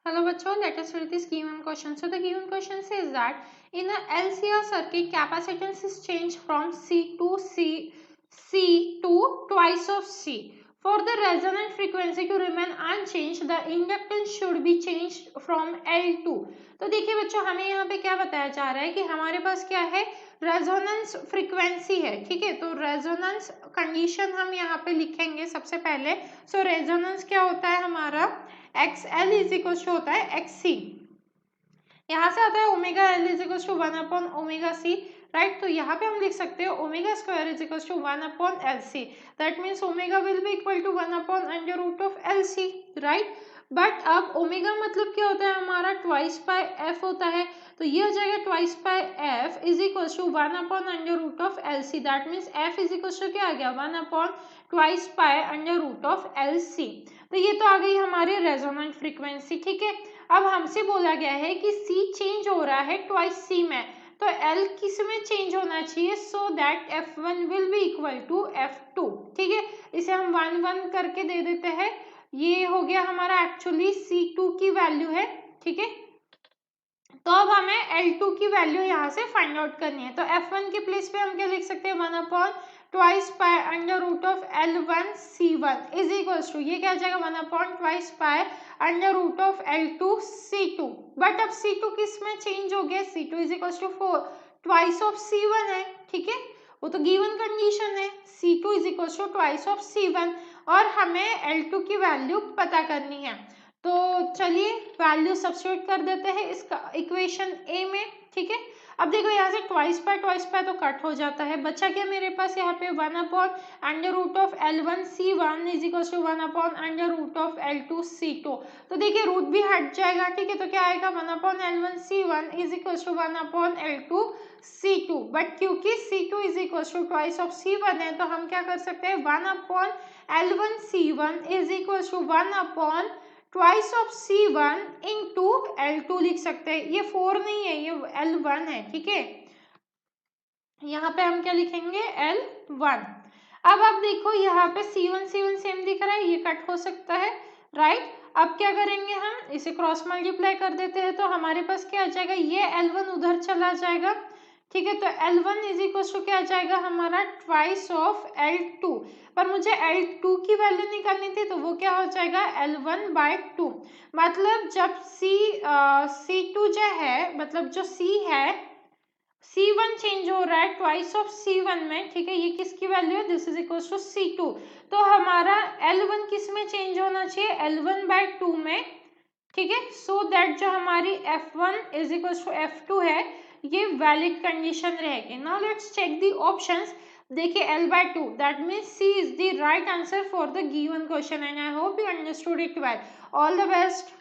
Hello bachcho, let us read this given question. So the given question says that in a LCR circuit, capacitance is changed from C to C to twice of C. For the resonant frequency to remain unchanged, the inductance should be changed from L to. तो देखिए बच्चों, हमें यहाँ पे क्या बताया जा रहा है कि हमारे पास क्या है, रेजोनेंस फ्रीक्वेंसी है, ठीक है। तो रेजोनेंस कंडीशन हम यहाँ पे लिखेंगे सबसे पहले। सो रेजोनेंस क्या होता है हमारा, X L is equal to होता है एक्स सी, यहाँ से आता है omega L is equal to 1 omega C, right. तो यहाँ पे हम लिख सकते हैं omega square is equal to 1 L C, that means omega will be equal to 1 L C, right. But अब ओमेगा मतलब क्या होता है हमारा, ट्वाइस बाय एफ होता है। तो ये हो जाएगा twice by F is equal to 1 L C, that means F is equal to क्या आ गया, 1 ट्वाइस बाय एल सी। तो ये तो आ गई हमारी रेजोनेंट फ्रीक्वेंसी, ठीक है। अब हमसे बोला गया है कि C चेंज हो रहा है ट्वाइस C में, तो L किस में चेंज होना चाहिए, so that F1 will be equal to F2, ठीक है। इसे हम 1 1 करके दे देते हैं। ये हो गया हमारा एक्चुअली C2 की वैल्यू है, ठीक है। तो अब हमें L2 की वैल्यू यहाँ से फाइंड आउट करनी है। तो F1 के प्लेस पे हम क्या लिख सकते हैं, 1 twice pi under root of L1 C1 is equals to, ये क्या आ जाएगा, 1 twice pi under root of L2 C2। But अब C2 किस में चेंज हो गया, C2 is equals to 4 twice of C1 है, ठीक है। वो तो गिवन कंडीशन है, C2 is equals to twice of C1 और हमें L2 की वैल्यू पता करनी है। तो चलिए वैल्यू सब्स्टिट्यूट कर देते हैं इसका इक्वेशन ए में, ठीक है। अब देखो यहाँ से ट्वाइस पाई तो कट हो जाता है, बचा क्या मेरे पास यहाँ पे 1 C1 is equal to 1 C2। तो देखिए रूट भी हट जाएगा, ठीक है। तो क्या आएगा, 1 C1 is equal to 1 C2। But क्योंकि C2 is equal to twice of C1 है, तो हम क्या कर सकते हैं, 1 C1 is equal to 1 twice of C1 into L2 लिख सकते हैं। ये 4 नहीं है, ये L1 है, ठीक है। यहाँ पे हम क्या लिखेंगे, L1। अब देखो यहाँ पे C1 सेम दिख रहा है, ये कट हो सकता है, राइट। अब क्या करेंगे, हम इसे क्रॉस मल्टीप्लाई कर देते हैं, तो हमारे पास क्या आ जाएगा, ये L1 उधर चला जाएगा, ठीक है। तो L1 इज इक्वल टू क्या आ जाएगा हमारा, ट्वाइस ऑफ L2। पर मुझे L2 की वैल्यू निकालनी थी, तो वो क्या हो जाएगा, L1/2। मतलब जब C2 जो है, मतलब जो C है, C1 चेंज हो रहा है ट्वाइस ऑफ C1 में, ठीक है। ये किसकी वैल्यू है, this is equal to C2। तो हमारा L1 किस में चेंज होना चाहिए, L1/2 में, ठीक है। सो दैट जो हमारी F1 is equal to F2 है, ये वैलिड कंडीशन रहेगी। Now let's check the options. देखिए L/2, that means C is the right answer for the given question and I hope you understood it well. All the best.